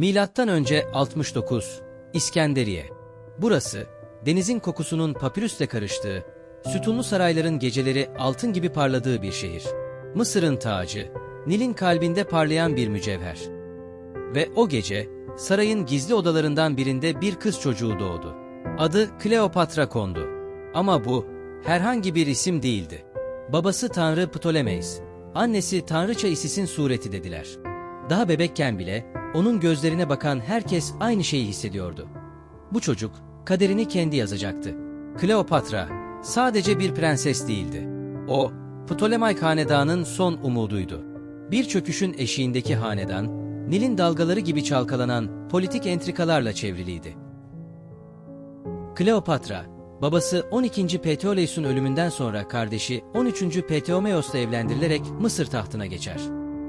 Milattan önce 69, İskenderiye. Burası, denizin kokusunun papirüsle karıştığı, sütunlu sarayların geceleri altın gibi parladığı bir şehir. Mısır'ın tacı, Nil'in kalbinde parlayan bir mücevher. Ve o gece, sarayın gizli odalarından birinde bir kız çocuğu doğdu. Adı Kleopatra kondu. Ama bu, herhangi bir isim değildi. Babası Tanrı Ptolemeis, annesi Tanrıça Isis'in sureti dediler. Daha bebekken bile, onun gözlerine bakan herkes aynı şeyi hissediyordu. Bu çocuk, kaderini kendi yazacaktı. Kleopatra, sadece bir prenses değildi. O, Ptolemaic hanedanın son umuduydu. Bir çöküşün eşiğindeki hanedan, Nil'in dalgaları gibi çalkalanan politik entrikalarla çevriliydi. Kleopatra, babası 12. Ptolemeis'un ölümünden sonra kardeşi 13. Ptolemaios'la evlendirilerek Mısır tahtına geçer.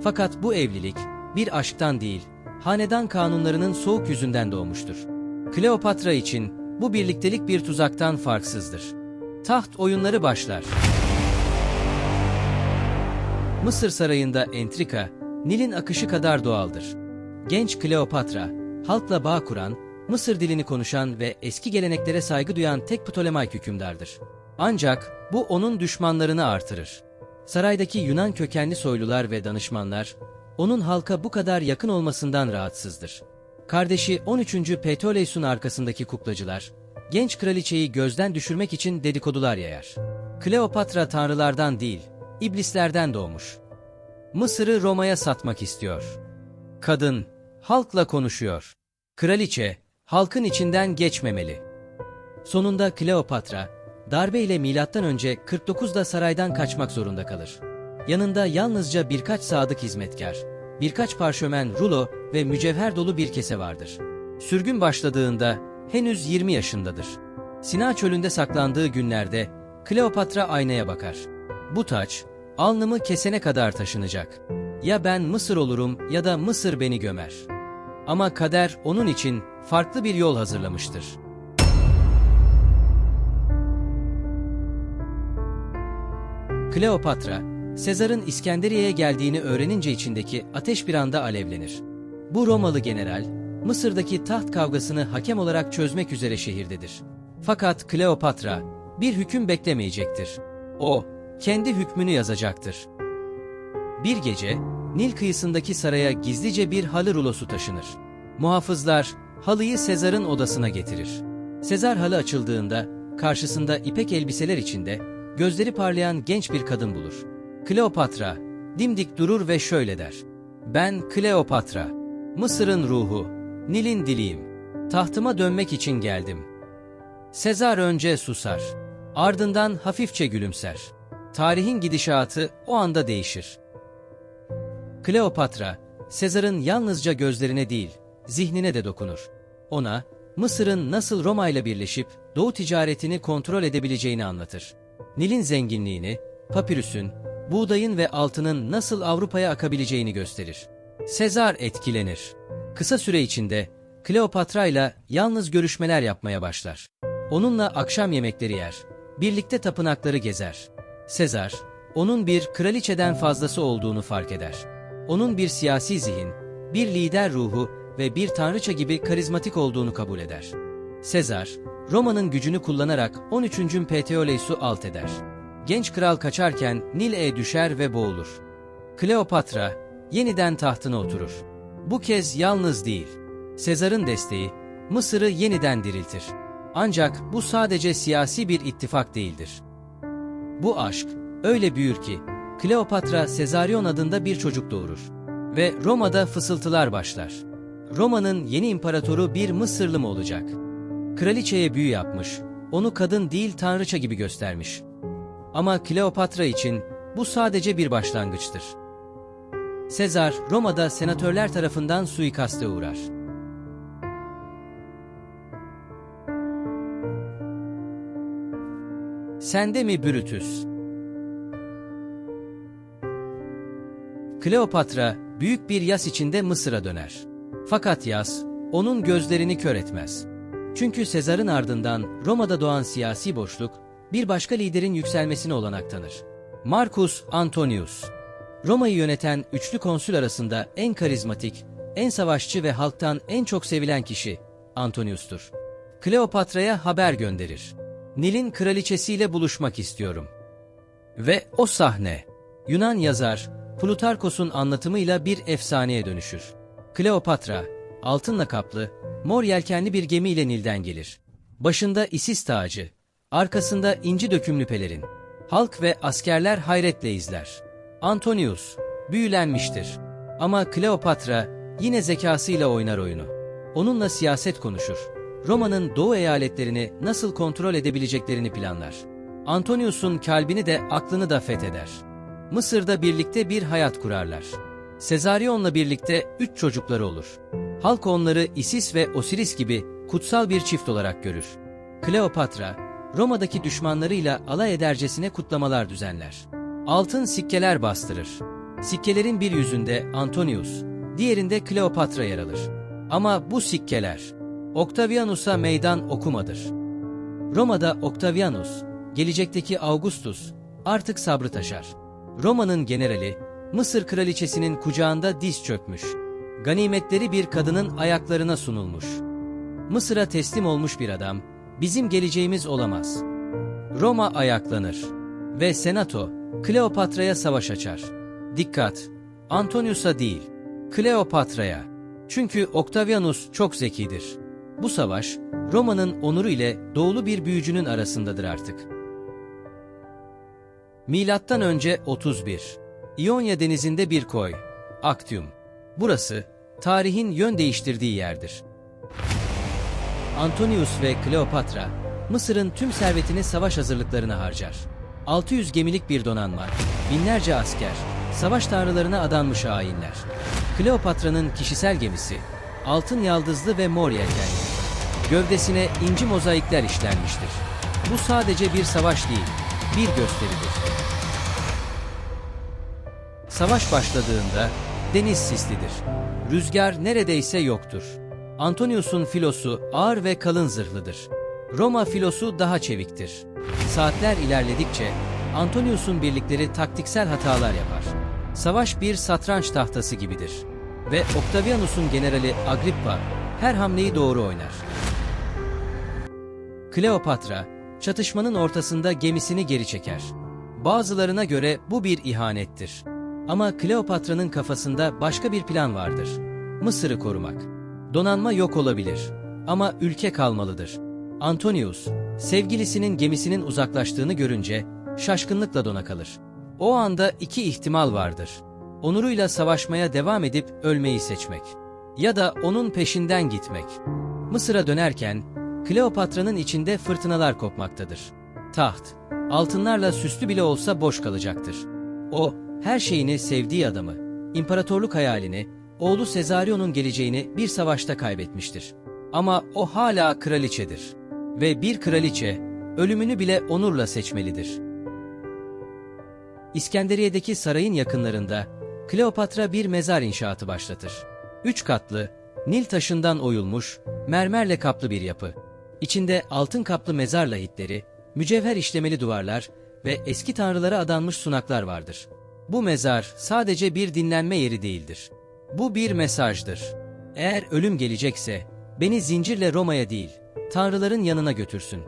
Fakat bu evlilik, bir aşktan değil, hanedan kanunlarının soğuk yüzünden doğmuştur. Kleopatra için bu birliktelik bir tuzaktan farksızdır. Taht oyunları başlar. Mısır sarayında entrika, Nil'in akışı kadar doğaldır. Genç Kleopatra, halkla bağ kuran, Mısır dilini konuşan ve eski geleneklere saygı duyan tek Ptolemaic hükümdardır. Ancak bu onun düşmanlarını artırır. Saraydaki Yunan kökenli soylular ve danışmanlar, onun halka bu kadar yakın olmasından rahatsızdır. Kardeşi 13. Ptolemeis'un arkasındaki kuklacılar, genç kraliçeyi gözden düşürmek için dedikodular yayar. Kleopatra tanrılardan değil, iblislerden doğmuş. Mısır'ı Roma'ya satmak istiyor. Kadın, halkla konuşuyor. Kraliçe, halkın içinden geçmemeli. Sonunda Kleopatra, darbeyle M.Ö. 49'da saraydan kaçmak zorunda kalır. Yanında yalnızca birkaç sadık hizmetkar, birkaç parşömen rulo ve mücevher dolu bir kese vardır. Sürgün başladığında henüz 20 yaşındadır. Sina çölünde saklandığı günlerde Kleopatra aynaya bakar. Bu taç, alnımı kesene kadar taşınacak. Ya ben Mısır olurum ya da Mısır beni gömer. Ama kader onun için farklı bir yol hazırlamıştır. Kleopatra, Sezar'ın İskenderiye'ye geldiğini öğrenince içindeki ateş bir anda alevlenir. Bu Romalı general, Mısır'daki taht kavgasını hakem olarak çözmek üzere şehirdedir. Fakat Kleopatra, bir hüküm beklemeyecektir. O, kendi hükmünü yazacaktır. Bir gece, Nil kıyısındaki saraya gizlice bir halı rulosu taşınır. Muhafızlar, halıyı Sezar'ın odasına getirir. Sezar halı açıldığında, karşısında ipek elbiseler içinde, gözleri parlayan genç bir kadın bulur. Kleopatra, dimdik durur ve şöyle der: "Ben Kleopatra, Mısır'ın ruhu, Nil'in diliyim. Tahtıma dönmek için geldim." Sezar önce susar. Ardından hafifçe gülümser. Tarihin gidişatı o anda değişir. Kleopatra, Sezar'ın yalnızca gözlerine değil, zihnine de dokunur. Ona, Mısır'ın nasıl Roma ile birleşip Doğu ticaretini kontrol edebileceğini anlatır. Nil'in zenginliğini, papirüsün, buğdayın ve altının nasıl Avrupa'ya akabileceğini gösterir. Sezar etkilenir. Kısa süre içinde Kleopatra ile yalnız görüşmeler yapmaya başlar. Onunla akşam yemekleri yer, birlikte tapınakları gezer. Sezar, onun bir kraliçeden fazlası olduğunu fark eder. Onun bir siyasi zihin, bir lider ruhu ve bir tanrıça gibi karizmatik olduğunu kabul eder. Sezar, Roma'nın gücünü kullanarak 13. Ptolemeis'u alt eder. Genç kral kaçarken Nil'e düşer ve boğulur. Kleopatra, yeniden tahtına oturur. Bu kez yalnız değil. Sezar'ın desteği, Mısır'ı yeniden diriltir. Ancak bu sadece siyasi bir ittifak değildir. Bu aşk, öyle büyür ki, Kleopatra Sezarion adında bir çocuk doğurur. Ve Roma'da fısıltılar başlar. Roma'nın yeni imparatoru bir Mısırlı mı olacak? Kraliçeye büyü yapmış, onu kadın değil tanrıça gibi göstermiş. Ama Kleopatra için bu sadece bir başlangıçtır. Sezar, Roma'da senatörler tarafından suikaste uğrar. Sende mi Brutus? Kleopatra, büyük bir yas içinde Mısır'a döner. Fakat yas, onun gözlerini kör etmez. Çünkü Sezar'ın ardından Roma'da doğan siyasi boşluk, bir başka liderin yükselmesine olanak tanır. Marcus Antonius. Roma'yı yöneten üçlü konsül arasında en karizmatik, en savaşçı ve halktan en çok sevilen kişi Antonius'tur. Kleopatra'ya haber gönderir. Nil'in kraliçesiyle buluşmak istiyorum. Ve o sahne, Yunan yazar Plutarkos'un anlatımıyla bir efsaneye dönüşür. Kleopatra, altınla kaplı, mor yelkenli bir gemiyle Nil'den gelir. Başında Isis tacı, arkasında inci dökümlü pelerin. Halk ve askerler hayretle izler. Antonius, büyülenmiştir. Ama Kleopatra yine zekasıyla oynar oyunu. Onunla siyaset konuşur. Roma'nın doğu eyaletlerini nasıl kontrol edebileceklerini planlar. Antonius'un kalbini de aklını da fetheder. Mısır'da birlikte bir hayat kurarlar. Sezarion'la birlikte 3 çocukları olur. Halk onları Isis ve Osiris gibi kutsal bir çift olarak görür. Kleopatra, Roma'daki düşmanlarıyla alay edercesine kutlamalar düzenler. Altın sikkeler bastırır. Sikkelerin bir yüzünde Antonius, diğerinde Kleopatra yer alır. Ama bu sikkeler, Octavianus'a meydan okumadır. Roma'da Octavianus, gelecekteki Augustus, artık sabrı taşar. Roma'nın generali, Mısır kraliçesinin kucağında diz çökmüş. Ganimetleri bir kadının ayaklarına sunulmuş. Mısır'a teslim olmuş bir adam, bizim geleceğimiz olamaz. Roma ayaklanır ve Senato, Kleopatra'ya savaş açar. Dikkat! Antonius'a değil, Kleopatra'ya. Çünkü Octavianus çok zekidir. Bu savaş, Roma'nın onuru ile doğulu bir büyücünün arasındadır artık. Milattan önce 31. İonya denizinde bir koy, Actium. Burası, tarihin yön değiştirdiği yerdir. Antonius ve Kleopatra, Mısır'ın tüm servetini savaş hazırlıklarına harcar. 600 gemilik bir donanma, binlerce asker, savaş tanrılarına adanmış hainler. Kleopatra'nın kişisel gemisi, altın yaldızlı ve mor yelkenli. Gövdesine inci mozaikler işlenmiştir. Bu sadece bir savaş değil, bir gösteridir. Savaş başladığında deniz sislidir. Rüzgar neredeyse yoktur. Antonius'un filosu ağır ve kalın zırhlıdır. Roma filosu daha çeviktir. Saatler ilerledikçe Antonius'un birlikleri taktiksel hatalar yapar. Savaş bir satranç tahtası gibidir. Ve Octavianus'un generali Agrippa her hamleyi doğru oynar. Kleopatra, çatışmanın ortasında gemisini geri çeker. Bazılarına göre bu bir ihanettir. Ama Kleopatra'nın kafasında başka bir plan vardır. Mısır'ı korumak. Donanma yok olabilir. Ama ülke kalmalıdır. Antonius, sevgilisinin gemisinin uzaklaştığını görünce şaşkınlıkla dona kalır. O anda 2 ihtimal vardır. Onuruyla savaşmaya devam edip ölmeyi seçmek. Ya da onun peşinden gitmek. Mısır'a dönerken Kleopatra'nın içinde fırtınalar kopmaktadır. Taht, altınlarla süslü bile olsa boş kalacaktır. O, her şeyini sevdiği adamı, imparatorluk hayalini, oğlu Sezarion'un geleceğini bir savaşta kaybetmiştir. Ama o hala kraliçedir. Ve bir kraliçe, ölümünü bile onurla seçmelidir. İskenderiye'deki sarayın yakınlarında Kleopatra bir mezar inşaatı başlatır. 3 katlı, Nil taşından oyulmuş, mermerle kaplı bir yapı. İçinde altın kaplı mezar lahitleri, mücevher işlemeli duvarlar ve eski tanrılara adanmış sunaklar vardır. Bu mezar sadece bir dinlenme yeri değildir. Bu bir mesajdır. Eğer ölüm gelecekse, beni zincirle Roma'ya değil, tanrıların yanına götürsün.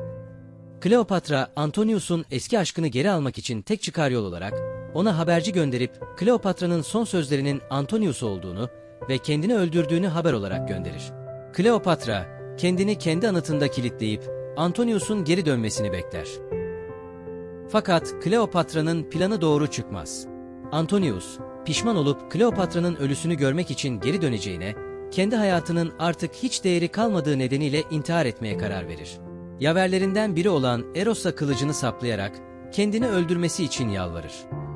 Kleopatra, Antonius'un eski aşkını geri almak için tek çıkar yol olarak, ona haberci gönderip Kleopatra'nın son sözlerinin Antonius olduğunu ve kendini öldürdüğünü haber olarak gönderir. Kleopatra, kendini kendi anıtında kilitleyip Antonius'un geri dönmesini bekler. Fakat Kleopatra'nın planı doğru çıkmaz. Antonius, pişman olup Kleopatra'nın ölüsünü görmek için geri döneceğine, kendi hayatının artık hiç değeri kalmadığı nedeniyle intihar etmeye karar verir. Yaverlerinden biri olan Eros'a kılıcını saplayarak kendini öldürmesi için yalvarır.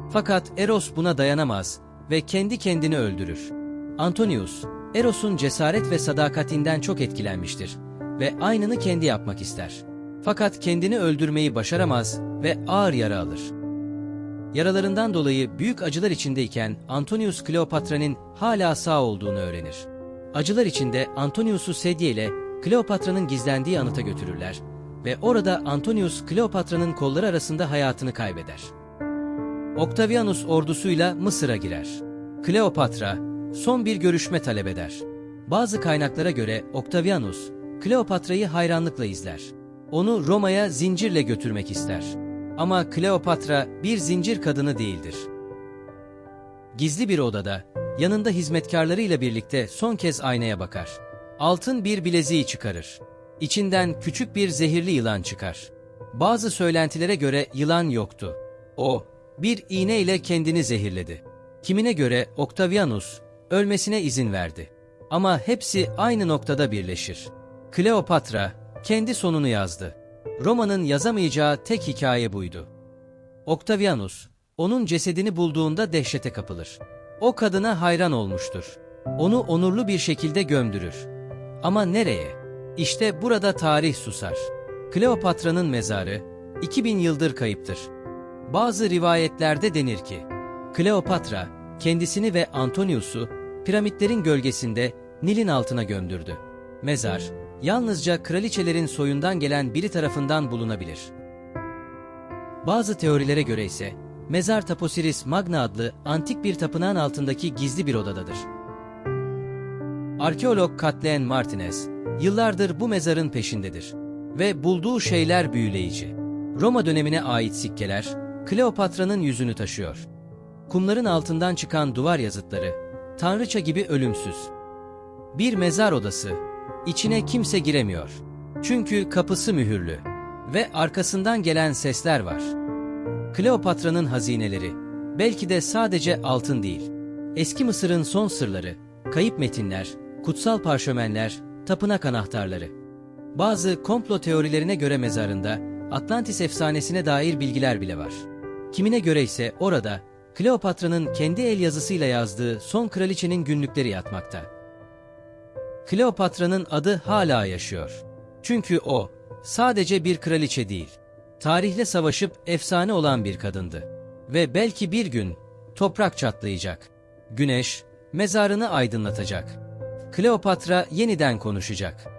Fakat Eros buna dayanamaz ve kendi kendini öldürür. Antonius, Eros'un cesaret ve sadakatinden çok etkilenmiştir ve aynını kendi yapmak ister. Fakat kendini öldürmeyi başaramaz ve ağır yara alır. Yaralarından dolayı büyük acılar içindeyken Antonius Kleopatra'nın hala sağ olduğunu öğrenir. Acılar içinde Antonius'u sedye ile Kleopatra'nın gizlendiği anıta götürürler ve orada Antonius Kleopatra'nın kolları arasında hayatını kaybeder. Octavianus ordusuyla Mısır'a girer. Kleopatra, son bir görüşme talep eder. Bazı kaynaklara göre Octavianus, Kleopatra'yı hayranlıkla izler. Onu Roma'ya zincirle götürmek ister. Ama Kleopatra bir zincir kadını değildir. Gizli bir odada, yanında hizmetkarlarıyla birlikte son kez aynaya bakar. Altın bir bileziği çıkarır. İçinden küçük bir zehirli yılan çıkar. Bazı söylentilere göre yılan yoktu. O, bir iğne ile kendini zehirledi. Kimine göre Octavianus, ölmesine izin verdi. Ama hepsi aynı noktada birleşir. Kleopatra, kendi sonunu yazdı. Roma'nın yazamayacağı tek hikaye buydu. Octavianus, onun cesedini bulduğunda dehşete kapılır. O kadına hayran olmuştur. Onu onurlu bir şekilde gömdürür. Ama nereye? İşte burada tarih susar. Kleopatra'nın mezarı 2000 yıldır kayıptır. Bazı rivayetlerde denir ki, Kleopatra kendisini ve Antonius'u piramitlerin gölgesinde Nil'in altına gömdürdü. Mezar, yalnızca kraliçelerin soyundan gelen biri tarafından bulunabilir. Bazı teorilere göre ise, mezar Taposiris Magna adlı antik bir tapınağın altındaki gizli bir odadadır. Arkeolog Kathleen Martinez, yıllardır bu mezarın peşindedir. Ve bulduğu şeyler büyüleyici. Roma dönemine ait sikkeler, Kleopatra'nın yüzünü taşıyor. Kumların altından çıkan duvar yazıtları, tanrıça gibi ölümsüz. Bir mezar odası, içine kimse giremiyor. Çünkü kapısı mühürlü. Ve arkasından gelen sesler var. Kleopatra'nın hazineleri, belki de sadece altın değil. Eski Mısır'ın son sırları, kayıp metinler, kutsal parşömenler, tapınak anahtarları. Bazı komplo teorilerine göre mezarında Atlantis efsanesine dair bilgiler bile var. Kimine göre ise orada Kleopatra'nın kendi el yazısıyla yazdığı son kraliçenin günlükleri yatmakta. Kleopatra'nın adı hala yaşıyor. Çünkü o sadece bir kraliçe değil, tarihle savaşıp efsane olan bir kadındı. Ve belki bir gün toprak çatlayacak. Güneş mezarını aydınlatacak. Kleopatra yeniden konuşacak.